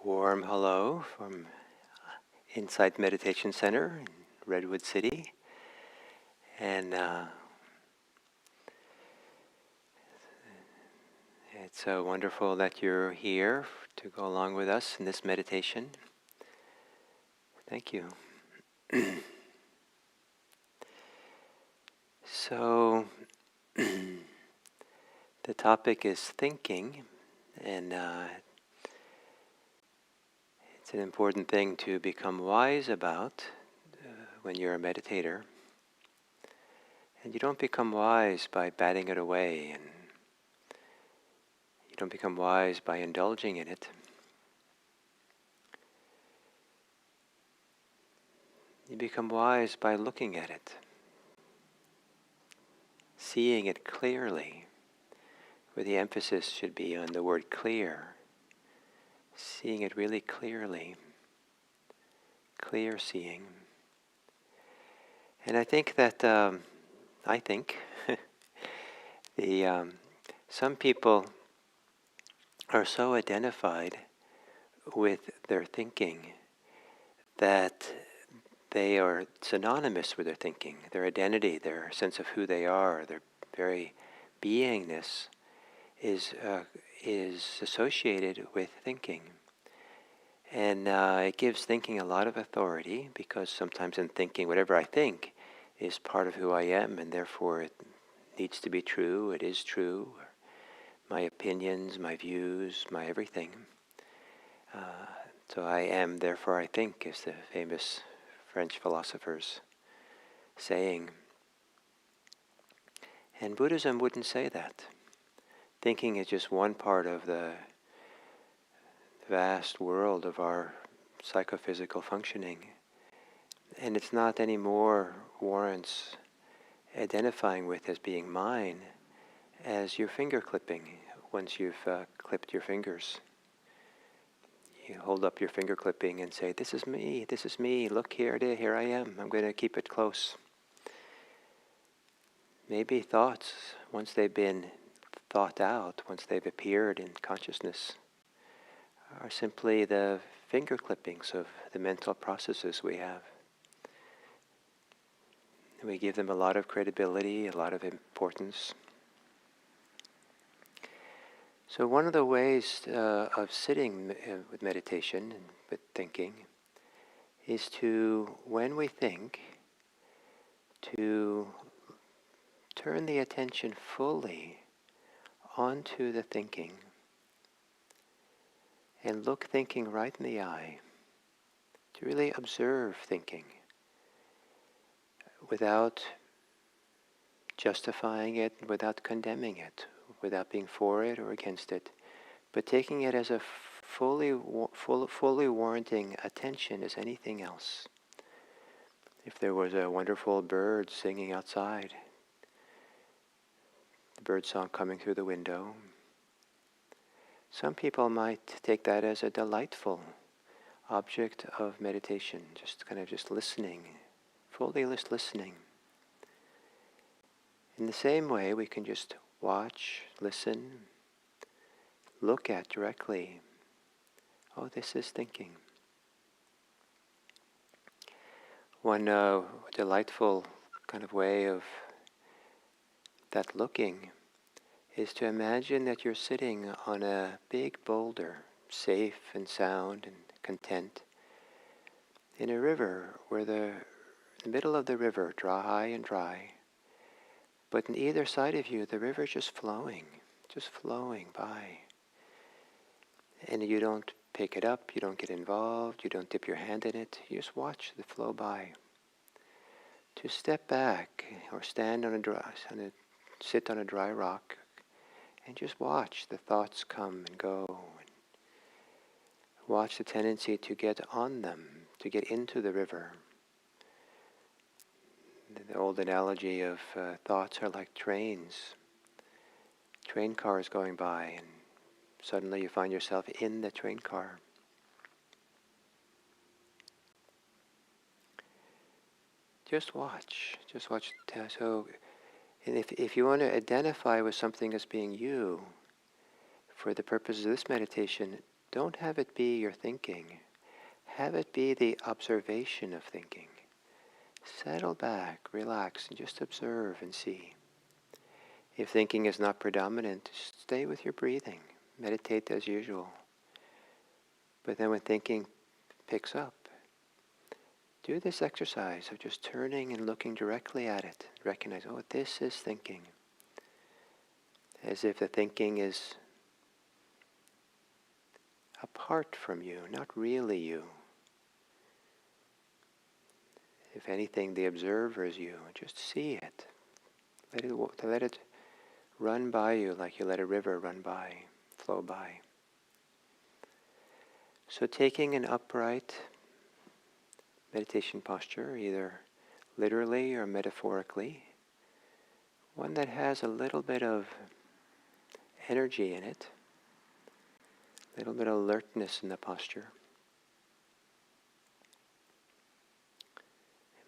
Warm hello from Insight Meditation Center in Redwood City. And it's so wonderful that you're here to go along with us in this meditation. Thank you. So, the topic is thinking, and it's an important thing to become wise about when you're a meditator. And you don't become wise by batting it away, and you don't become wise by indulging in it. You become wise by looking at it, seeing it clearly, where the emphasis should be on the word clear, seeing it really clearly, clear seeing. And I think that, some people are so identified with their thinking that they are synonymous with their thinking, their identity, their sense of who they are, their very beingness is associated with thinking. And it gives thinking a lot of authority, because sometimes in thinking, whatever I think is part of who I am, and therefore it needs to be true, it is true. My opinions, my views, my everything. So I am, therefore I think, is the famous French philosopher's saying. And Buddhism wouldn't say that. Thinking is just one part of the vast world of our psychophysical functioning. And it's not anymore warrants identifying with as being mine as your finger clipping. Once you've clipped your fingers, you hold up your finger clipping and say, this is me, look here, here I am, I'm going to keep it close. Maybe thoughts, once they've been thought out, once they've appeared in consciousness, are simply the finger clippings of the mental processes we have. We give them a lot of credibility, a lot of importance. So one of the ways of sitting with meditation and with thinking is to, when we think, to turn the attention fully onto the thinking and look thinking right in the eye, to really observe thinking without justifying it, without condemning it, without being for it or against it, but taking it as a fully warranting attention as anything else. If there was a wonderful bird singing outside, the bird song coming through the window, some people might take that as a delightful object of meditation, just listening, fully listening. In the same way, we can just watch, listen, look at directly. Oh, this is thinking. One delightful kind of way of that looking is to imagine that you're sitting on a big boulder, safe and sound and content, in a river where the middle of the river, dry and dry, but on either side of you, the river is just flowing by. And you don't pick it up, you don't get involved, you don't dip your hand in it, you just watch the flow by. To step back or stand sit on a dry rock and just watch the thoughts come and go. And watch the tendency to get on them, to get into the river. The old analogy of thoughts are like train cars going by, and suddenly you find yourself in the train car. Just watch. So, and if you want to identify with something as being you, for the purposes of this meditation, Don't have it be your thinking. Have it be the observation of thinking. Settle back, relax, and just observe and see. If thinking is not predominant, stay with your breathing. Meditate as usual. But then when thinking picks up, do this exercise of just turning and looking directly at it. Recognize, oh, this is thinking. As if the thinking is apart from you, not really you. If anything, the observer is you. Just see it. Let it run by you like you let a river run by, flow by. So taking an upright meditation posture, either literally or metaphorically, one that has a little bit of energy in it, a little bit of alertness in the posture.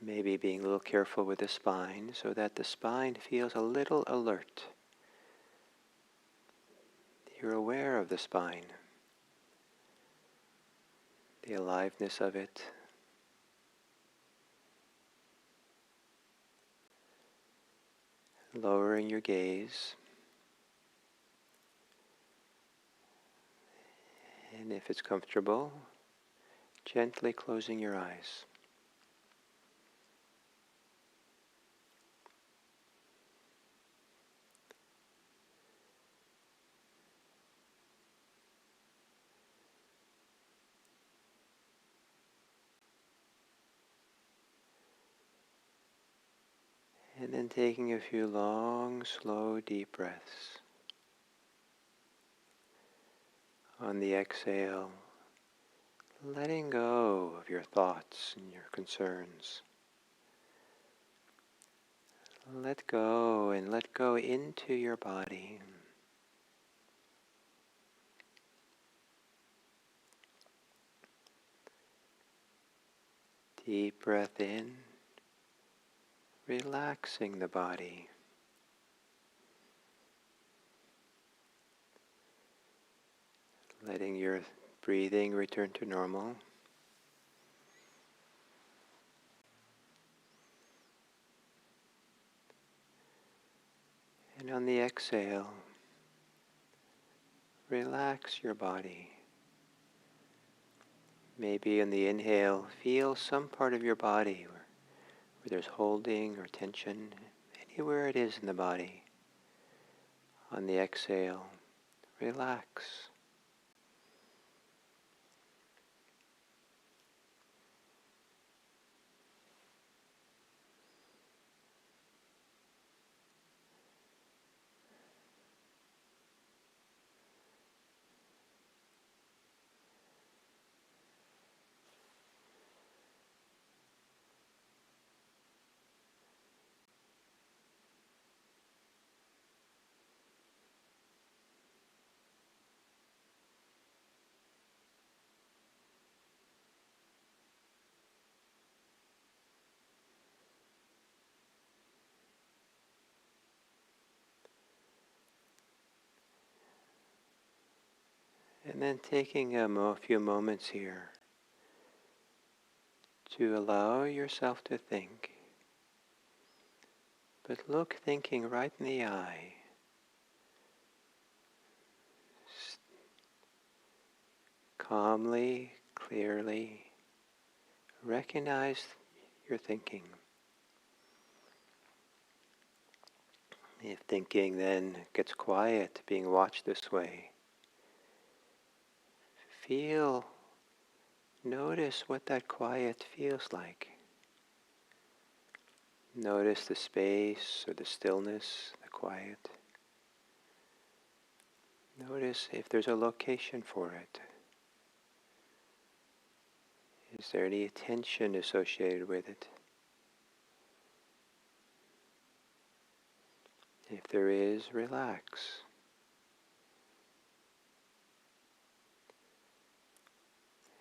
Maybe being a little careful with the spine so that the spine feels a little alert. You're aware of the spine, the aliveness of it. Lowering your gaze. And if it's comfortable, gently closing your eyes. And then taking a few long, slow, deep breaths. On the exhale, letting go of your thoughts and your concerns. Let go and let go into your body. Deep breath in, relaxing the body. Letting your breathing return to normal. And on the exhale, relax your body. Maybe on the inhale, feel some part of your body where there's holding or tension, anywhere it is in the body. On the exhale, relax. And then taking a few moments here to allow yourself to think, but look thinking right in the eye. Calmly, clearly, recognize your thinking. If thinking then gets quiet, being watched this way, notice what that quiet feels like. Notice the space or the stillness, the quiet. Notice if there's a location for it. Is there any tension associated with it? If there is, relax.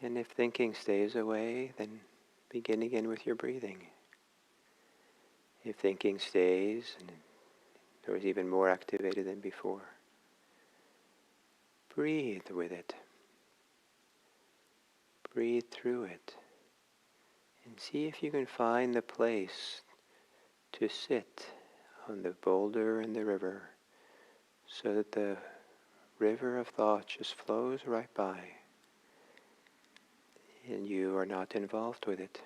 And if thinking stays away, then begin again with your breathing. If thinking stays, and or is even more activated than before, breathe with it. breathe through it and see if you can find the place to sit on the boulder in the river so that the river of thought just flows right by and you are not involved with it.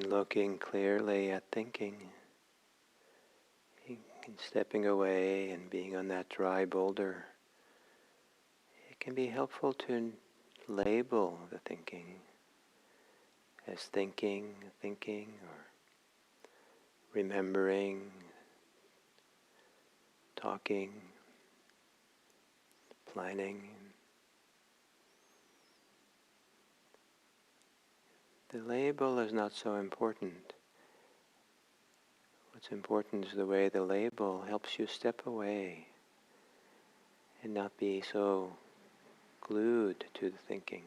And looking clearly at thinking, and stepping away and being on that dry boulder, it can be helpful to label the thinking as thinking, or remembering, talking, planning. The label is not so important. What's important is the way the label helps you step away and not be so glued to the thinking.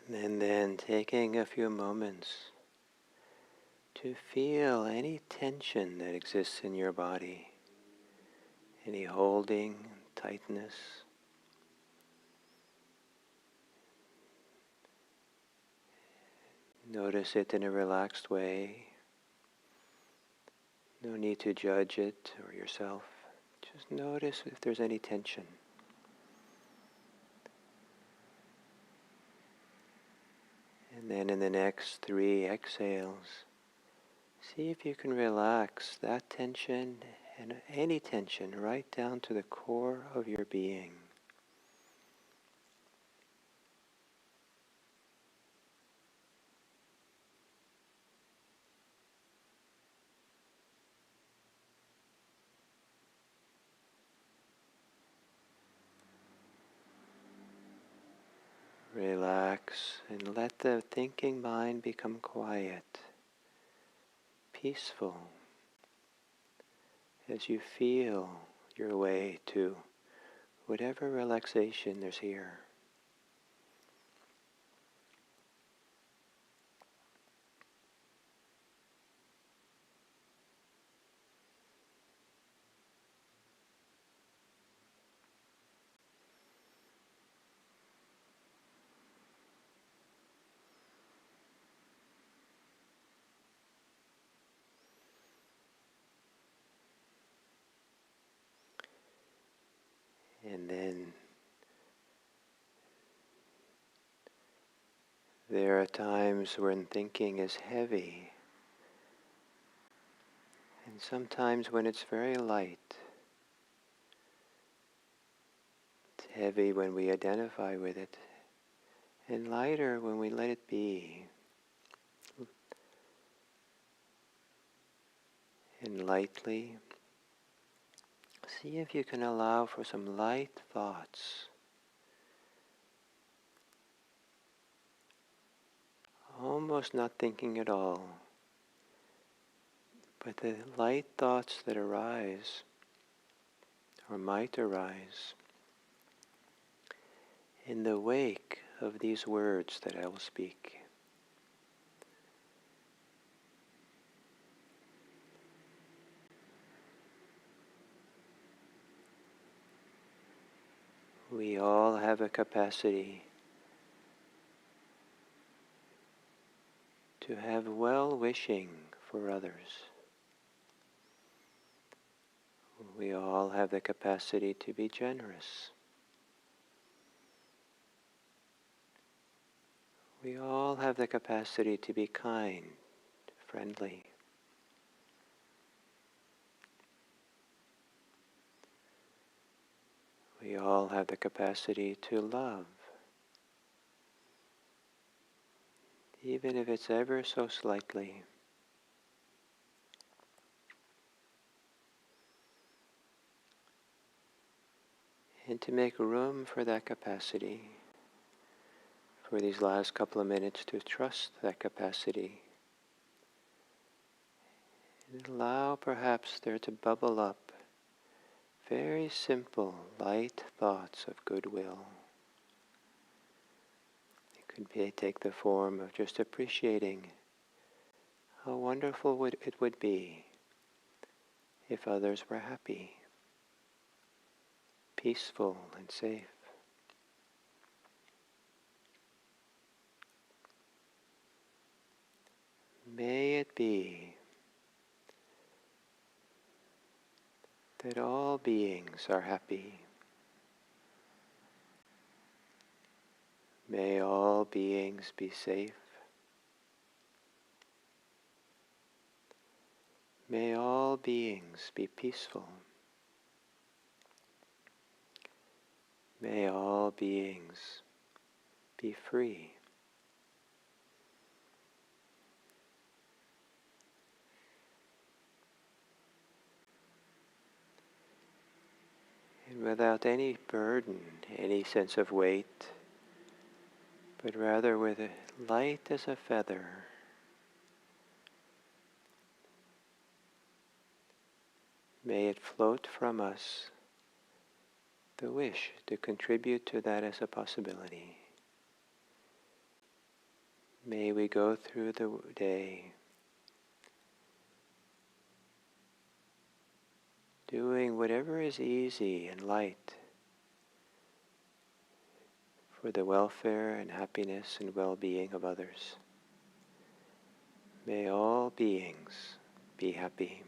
And then taking a few moments to feel any tension that exists in your body, any holding, tightness. Notice it in a relaxed way. No need to judge it or yourself. Just notice if there's any tension. And then in the next 3 exhales, see if you can relax that tension and any tension right down to the core of your being. Relax and let the thinking mind become quiet, peaceful, as you feel your way to whatever relaxation there's here. And then there are times when thinking is heavy, and sometimes when it's very light. It's heavy when we identify with it, and lighter when we let it be. And lightly, see if you can allow for some light thoughts. Almost not thinking at all, but the light thoughts that arise, or might arise, in the wake of these words that I will speak. We all have a capacity to have well-wishing for others. We all have the capacity to be generous. We all have the capacity to be kind, friendly. We all have the capacity to love, even if it's ever so slightly. And to make room for that capacity, for these last couple of minutes to trust that capacity, and allow perhaps there to bubble up very simple, light thoughts of goodwill. It could take the form of just appreciating how wonderful it would be if others were happy, peaceful, and safe. May it be that all beings are happy. May all beings be safe. May all beings be peaceful. May all beings be free. And without any burden, any sense of weight, but rather with it light as a feather, may it float from us the wish to contribute to that as a possibility. May we go through the day doing whatever is easy and light for the welfare and happiness and well-being of others. May all beings be happy.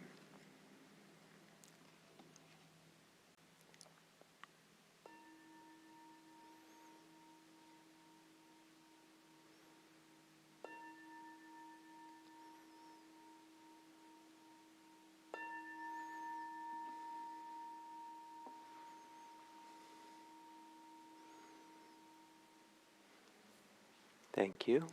Thank you.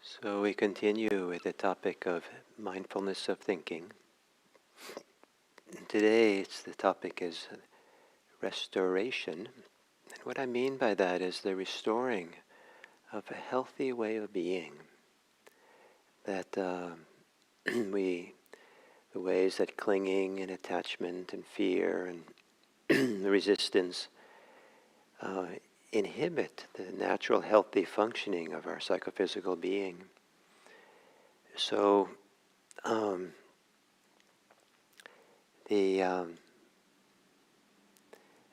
So we continue with the topic of mindfulness of thinking. Today the topic is restoration. And what I mean by that is the restoring of a healthy way of being. That the ways that clinging and attachment and fear and resistance inhibit the natural healthy functioning of our psychophysical being. So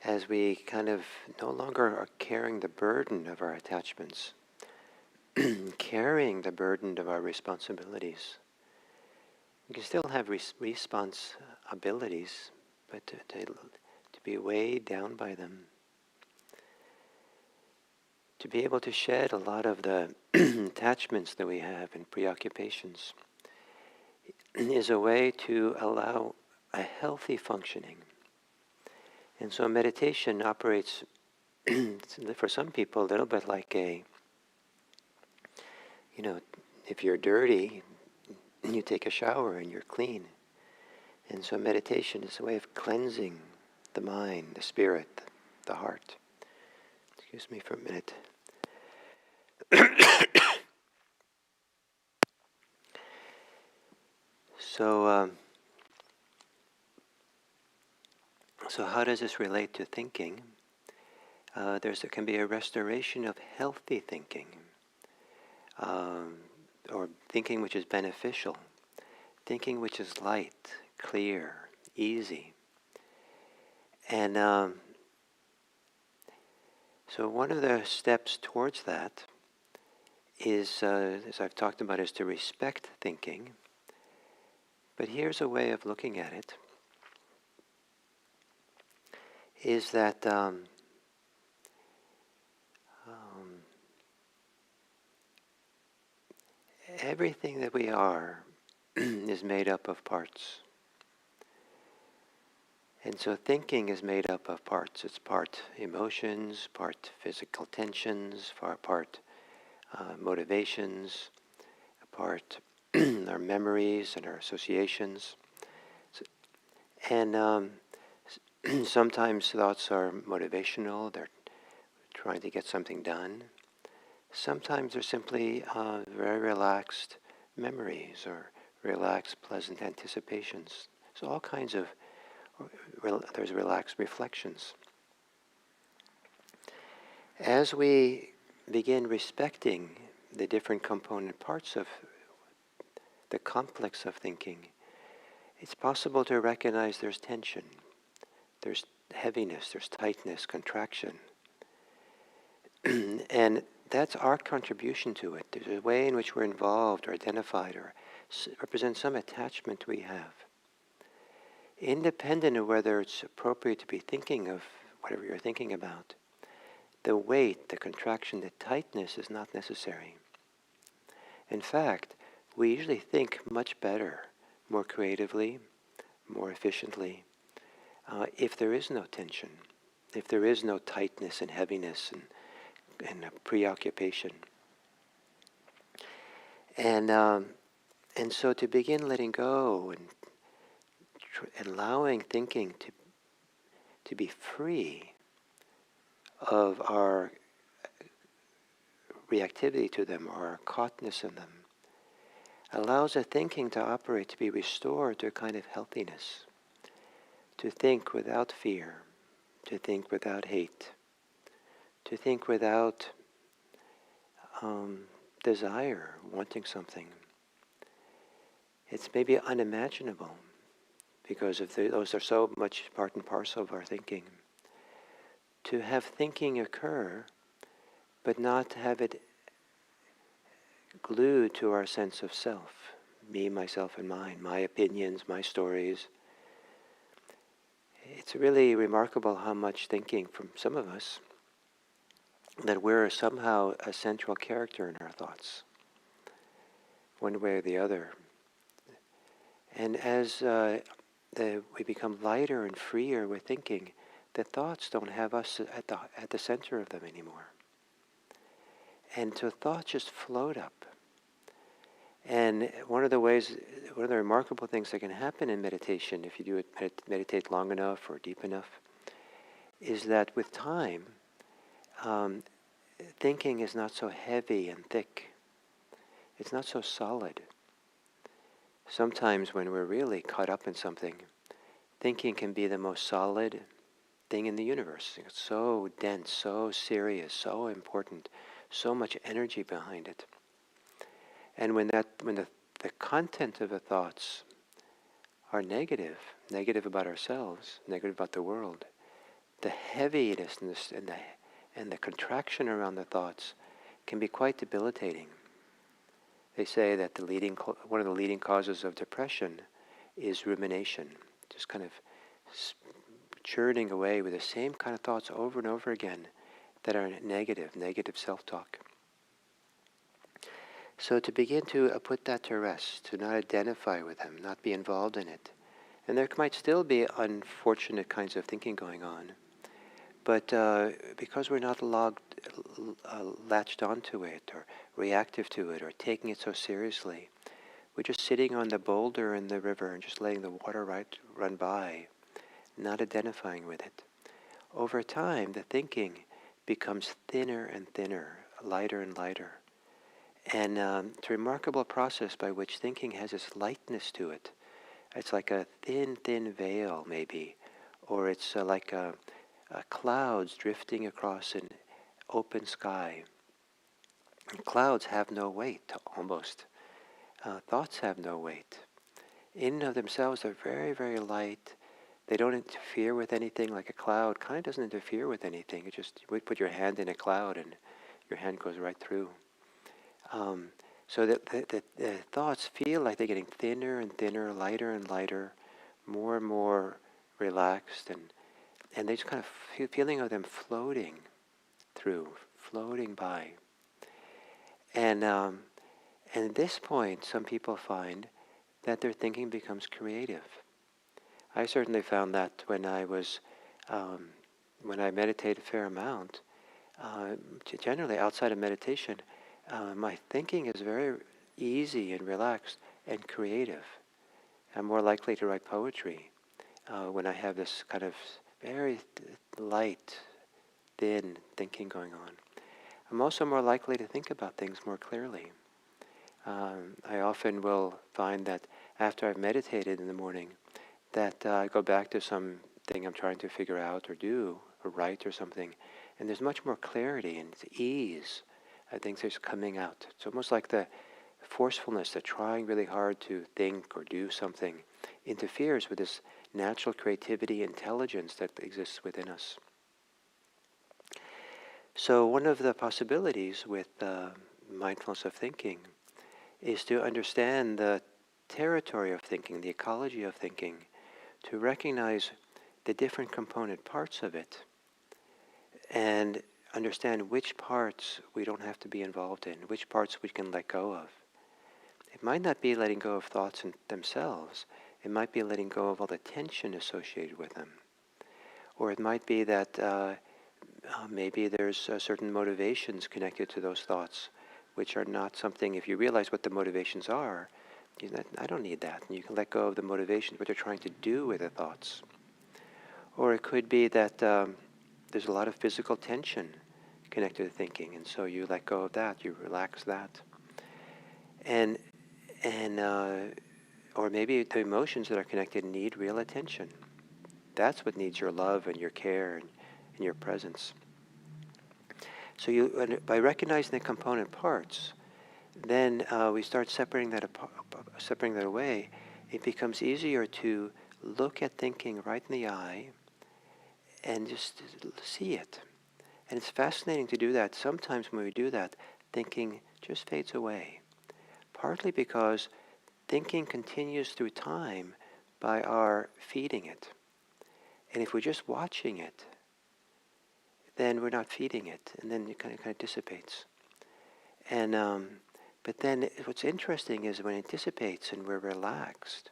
as we kind of no longer are carrying the burden of our attachments, carrying the burden of our responsibilities, we can still have responsibilities, but to be weighed down by them. To be able to shed a lot of the attachments that we have and preoccupations is a way to allow a healthy functioning. And so meditation operates, for some people, a little bit like if you're dirty, you take a shower and you're clean. And so meditation is a way of cleansing the mind, the spirit, the heart. Excuse me for a minute. So how does this relate to thinking? There can be a restoration of healthy thinking, or thinking which is beneficial, thinking which is light, clear, easy. And so one of the steps towards that is, as I've talked about, is to respect thinking. But here's a way of looking at it, is that everything that we are is made up of parts. And so thinking is made up of parts. It's part emotions, part physical tensions, part motivations, part our memories and our associations. And sometimes thoughts are motivational, they're trying to get something done. Sometimes they're simply very relaxed memories or relaxed, pleasant anticipations. So all kinds of, there's relaxed reflections. As we begin respecting the different component parts of the complex of thinking, it's possible to recognize there's tension, there's heaviness, there's tightness, contraction. And that's our contribution to it. There's a way in which we're involved or identified or represent some attachment we have. Independent of whether it's appropriate to be thinking of whatever you're thinking about, the weight, the contraction, the tightness is not necessary. In fact, we usually think much better, more creatively, more efficiently, if there is no tension, if there is no tightness and heaviness and preoccupation. And so to begin letting go and allowing thinking to be free of our reactivity to them or our caughtness in them allows the thinking to operate, to be restored to a kind of healthiness. to think without fear, to think without hate, to think without desire, wanting something. It's maybe unimaginable because those are so much part and parcel of our thinking. To have thinking occur, but not have it glued to our sense of self, me, myself, and mine, my opinions, my stories. It's really remarkable how much thinking from some of us that we're somehow a central character in our thoughts, one way or the other. And as we become lighter and freer with thinking, the thoughts don't have us at the center of them anymore. And so thoughts just float up. And one of the remarkable things that can happen in meditation, if you do it, meditate long enough or deep enough, is that with time, thinking is not so heavy and thick. It's not so solid. Sometimes when we're really caught up in something, thinking can be the most solid thing in the universe. It's so dense, so serious, so important, so much energy behind it. And when the content of the thoughts are negative about ourselves, negative about the world, the heaviness and the contraction around the thoughts can be quite debilitating. They say that one of the leading causes of depression is rumination, just kind of churning away with the same kind of thoughts over and over again that are negative self-talk. So to begin to put that to rest, to not identify with them, not be involved in it. And there might still be unfortunate kinds of thinking going on, but because we're not latched onto it or reactive to it or taking it so seriously, we're just sitting on the boulder in the river and just letting the water run by, not identifying with it. Over time, the thinking becomes thinner and thinner, lighter and lighter. And it's a remarkable process by which thinking has this lightness to it. It's like a thin veil, maybe, or it's like clouds drifting across an open sky. And clouds have no weight, almost. Thoughts have no weight. In and of themselves, they're very, very light. They don't interfere with anything. Like a cloud kind of doesn't interfere with anything. It just, you put your hand in a cloud and your hand goes right through. So that the thoughts feel like they're getting thinner and thinner, lighter and lighter, more and more relaxed, and they just kind of feeling of them floating through, floating by. And at this point, some people find that their thinking becomes creative. I certainly found that when I meditate a fair amount, generally outside of meditation, my thinking is very easy and relaxed and creative. I'm more likely to write poetry when I have this kind of very light, thin thinking going on. I'm also more likely to think about things more clearly. I often will find that after I've meditated in the morning, that I go back to something I'm trying to figure out or do or write or something, and there's much more clarity and ease. Things are just coming out. It's almost like the forcefulness, the trying really hard to think or do something interferes with this natural creativity, intelligence that exists within us. So one of the possibilities with mindfulness of thinking is to understand the territory of thinking, the ecology of thinking, to recognize the different component parts of it and understand which parts we don't have to be involved in, which parts we can let go of. It might not be letting go of thoughts in themselves. It might be letting go of all the tension associated with them. Or it might be that maybe there's certain motivations connected to those thoughts, which are not something, if you realize what the motivations are, I don't need that. And you can let go of the motivations, what they're trying to do with the thoughts. Or it could be that there's a lot of physical tension connected to thinking, and so you let go of that, you relax that. And or maybe the emotions that are connected need real attention. That's what needs your love and your care and your presence. So by recognizing the component parts, then we start separating that away. It becomes easier to look at thinking right in the eye and just see it. And it's fascinating to do that. Sometimes when we do that, thinking just fades away. Partly because thinking continues through time by our feeding it. And if we're just watching it, then we're not feeding it, and then it kind of dissipates. And but then what's interesting is when it dissipates and we're relaxed,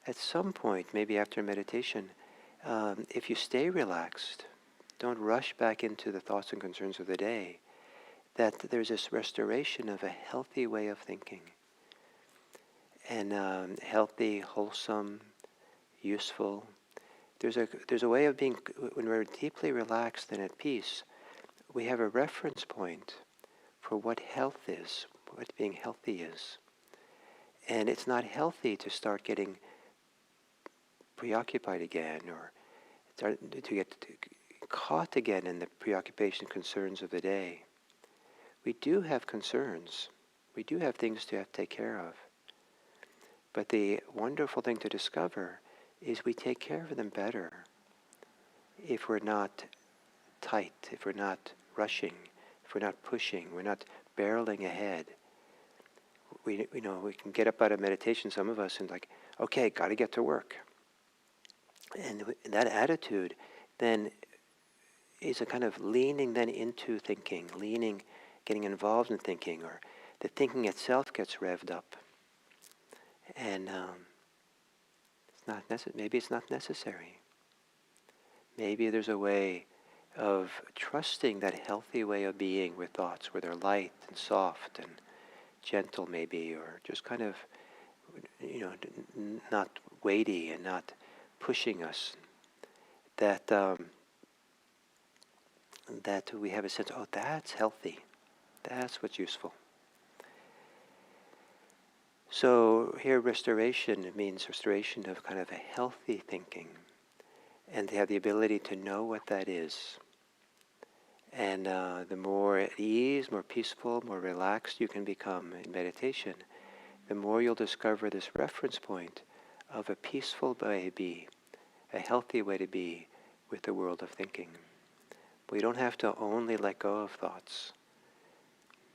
at some point, maybe after meditation, if you stay relaxed, don't rush back into the thoughts and concerns of the day, that there's this restoration of a healthy way of thinking. And healthy, wholesome, useful. There's a way of being, when we're deeply relaxed and at peace, we have a reference point for what health is, what being healthy is. And it's not healthy to start getting preoccupied again, or start to get caught again in the preoccupation concerns of the day. We do have concerns. We do have things to have to take care of. But the wonderful thing to discover is we take care of them better if we're not tight, if we're not rushing, if we're not pushing, we're not barreling ahead. We can get up out of meditation, some of us, and like, okay, got to get to work. And that attitude then is a kind of leaning then into thinking, getting involved in thinking, or the thinking itself gets revved up. And maybe it's not necessary. Maybe there's a way of trusting that healthy way of being with thoughts where they're light and soft and gentle maybe, or just kind of, not weighty and not pushing us. That we have a sense, oh, that's healthy. That's what's useful. So here restoration means restoration of kind of a healthy thinking, and to have the ability to know what that is. And the more at ease, more peaceful, more relaxed you can become in meditation, the more you'll discover this reference point of a peaceful way to be, a healthy way to be with the world of thinking. We don't have to only let go of thoughts.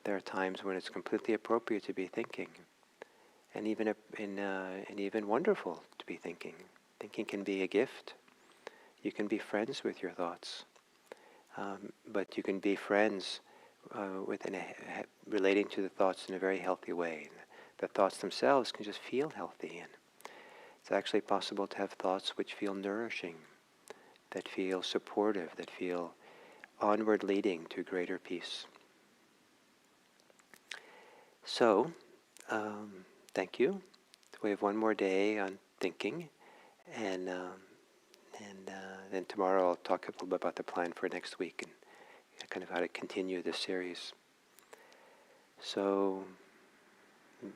There are times when it's completely appropriate to be thinking, and even wonderful to be thinking. Thinking can be a gift. You can be friends with your thoughts, but you can be friends relating to the thoughts in a very healthy way. The thoughts themselves can just feel healthy, and it's actually possible to have thoughts which feel nourishing, that feel supportive, that feel onward leading to greater peace. So, thank you. We have one more day on thinking, and then tomorrow I'll talk a little bit about the plan for next week and kind of how to continue this series. So,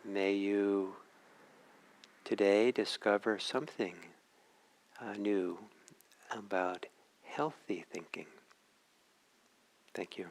may you today discover something new about healthy thinking. Thank you.